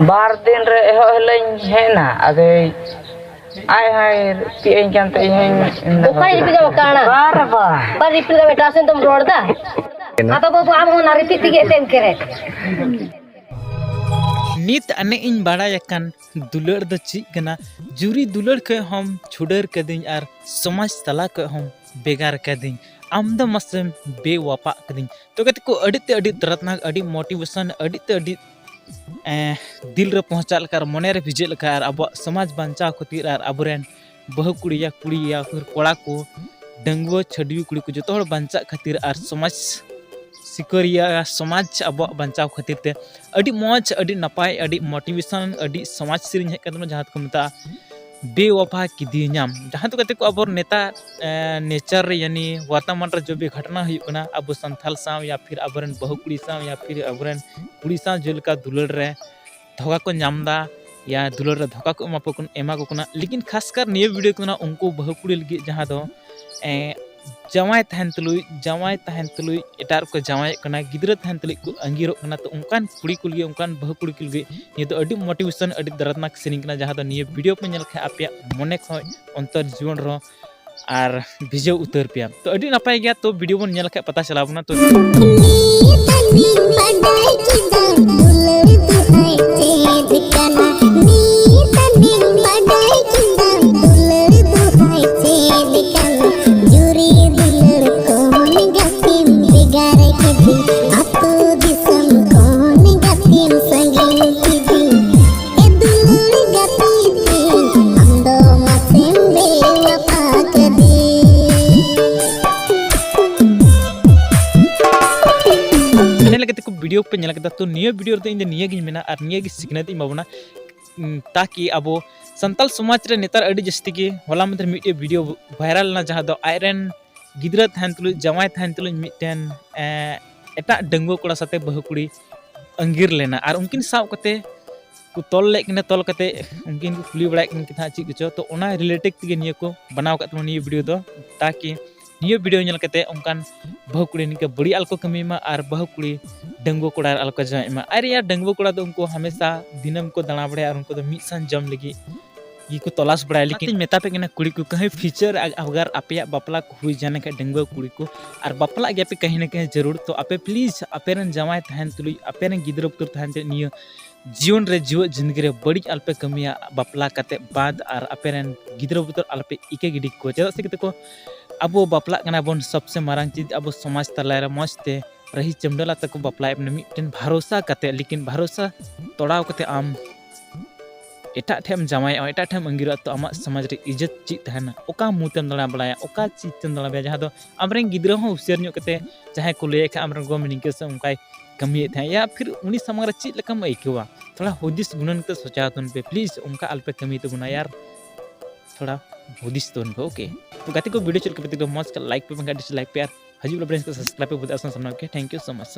बार दिन रे एहो हलैं हेना अदे आय हाय पिएं जानते हैं ओका रिपीट का काना बार बार पर रिपीट का बेटा से तुम रोड़दा आता बाबू आम होना रिपीट तिगे तेम करे नित अने इन बाड़ायकान दुलड़ द चीज कना जुरी दुलड़ के हम छुडर कदिन आर समाज तला के हम बेगार कदिन आम द मसम बेवापा कदिन तो कते को अडी दरदनाक अडी मोटिवेशन अडी दिल रे पहुंचाल कर मने रे भिजेल कर अब समाज बंचा खातिर आर अबरेन बहु कुड़ी या फिर कोड़ा को डंगुआ छडियो कुड़ी को जतो हर बंचा खातिर आर समाज सिकरिया समाज अब बंचाव खातिर ते अडी मौज अडी नपाय अडी मोटिवेशन अडी समाज सिरिंग हे कदम जहां को मता बेवफा किदियाम जहां तो कते को अब नेता नेचर यानी वर्तमान रे जो भी घटना हुई कना अब संथाल साव या फिर अबरन बहु कुड़ी साव या फिर अबरन कुड़ी साव जेलका दुलड़ रे धोका को नामदा या दुलड़ रे धोका को एमा को कना लेकिन खासकर निये वीडियो कना उनको बहु कुड़ी लगी जहां दो जवाय तहन तुलुई एटार को जवाय कना गिद्रा तहन तुलुई को अंगीरो कना तो उनकान कुड़ी को लिए उनकान बहु कुड़ी को लिए ये तो अडी मोटिवेशन अडी दरदनाक सिरिंग कना जहां तो निये वीडियो पे नेल खे आपया मने खो अंतर जीवन रो आर भिजो उतर पिया तो अडी नपाय गया तो वीडियो बन नेल खे पता चला बना तो वीडियो पे नेल कदा तो निया वीडियो रे इन निया गिन मेना और निया गी सिखनत इ बाबना ताकि अब संताल समाज रे नेतार अडी जस्ती के होला मधर मिटे वीडियो वायरल ना जहां दो आयरन गिद्रा थान तुलु जमाय थान तुलु मिटन एटा डंगो कोड़ा साथे बहु कुड़ी अंगीर लेना और उनकिन साव कते को तोल ले किने तोल कते उनकिन को कुली बड़ा किन किथा ची किचो तो ओना रिलेटेड तिगे निया को बनाव कत निया वीडियो दो ताकि निया वीडियो नेल कते उनकान बहु कुड़ी निके बड़ी अलको कमी मा और बहु कुड़ी डंगो कोड़ा अलको जाय मा अरे यार डंगो कोड़ा तो उनको हमेशा दिनम को दाना बड़े और उनको तो मिसन जम लगी ये को तलाश बड़ा लेकिन मेता पे कने कुड़ी को कहीं फीचर अगर आपया बपला को हुई जाने के डंगो कुड़ी को और बपला गया पे कहीं ना कहीं जरूर तो आपे प्लीज अपेरन जमाय तहन तुलुई अपेरन गिद्रो पुत्र तहन ते निया जीवन रे जीव जिंदगी रे बड़ी अल्पे कमिया बपला कते बाद और अपेरन गिद्रो पुत्र अल्पे इके गिडी को चेदा से कते को अब बपला कना बोन सबसे मारंग चीज अब समाज तला रे मस्ते रही चमडला तक बपला अपने मिटन भरोसा कते लेकिन भरोसा तोड़ाव कते आम एटा ठेम जमाय एटा ठेम अंगिरा तो आमा समाज रे इज्जत ची तहना ओका मुतम दला बलाया ओका चीज तम दला बे जहां दो हमरेन गिद्रो हो उसेर न्यो कते चाहे को ले के हमरेन गो मिनिंग के से उनकाय कमी थे या फिर उनी समग्र चीज लकम आइकवा थोड़ा हुदिस गुणन के सोचा तुन पे प्लीज उनका अल्पे कमी तो गुना यार थोड़ा हुदिस तुन पे ओके तो गाती को वीडियो चल के तो मस्त लाइक पे डिसलाइक पे यार हजू फ्रेंड्स को सब्सक्राइब पे बहुत आसान समझ के थैंक यू सो मच